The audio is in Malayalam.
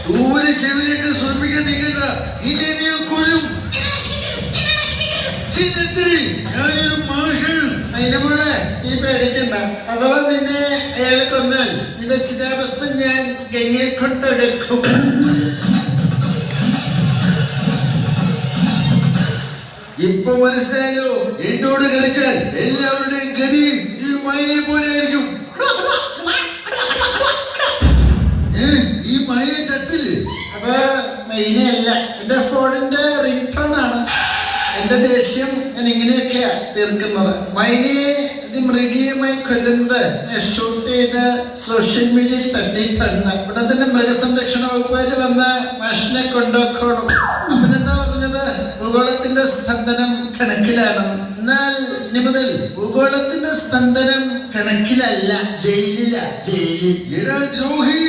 ദൂരെ ചെവിലിട്ട് സ്വർമ്മിക്കാൻ നീക്കണ്ട. ഇനി നീ കൊല്ലും. ഞാനൊരു മാഷാണ്. അതിന്റെ മോളെ നീ പേടിക്കണ്ട. അഥവാ നിന്നെ അയാളെ കൊന്നാൽ നിന്റെ ചിതാഭസ്മം ഞാൻ ഗംഗയിൽ കൊണ്ടൊടുക്കും. ഇപ്പൊ മനസ്സിലായല്ലോ, എന്നോട് കളിച്ചാൽ എല്ലാവരുടെയും ഗതി ഈ മൈനെ പോലെ ആയിരിക്കും. ഈ മൈന ചത്തില്ലേ? അത് മൈനയല്ല, എന്റെ ഫോണിന്റെ റിംഗ് ടോൺ ആണ്. എന്റെ ദേഷ്യം ഞാൻ ഇങ്ങനെയൊക്കെയാ തീർക്കുന്നത്. മൈനയെ മൃഗീയമായി കൊല്ലുന്നത് ഷൂട്ട് ചെയ്ത് സോഷ്യൽ മീഡിയയിൽ തട്ടിയിട്ടുണ്ട്. ഇവിടെ തന്നെ മൃഗസംരക്ഷണ വകുപ്പുകാർ വന്ന് മനുഷ്യനെ കൊണ്ടുപോക്കോളും. അവനെന്താ പറഞ്ഞത്? ഭൂഗോളത്തിന്റെ സ്പന്ദനം കണക്കിലാണ്. എന്നാൽ ഇനി മുതൽ ഭൂഗോളത്തിന്റെ സ്പന്ദനം കണക്കിലല്ല, ജയിലില. ജയിലിൽ. ദ്രോഹി.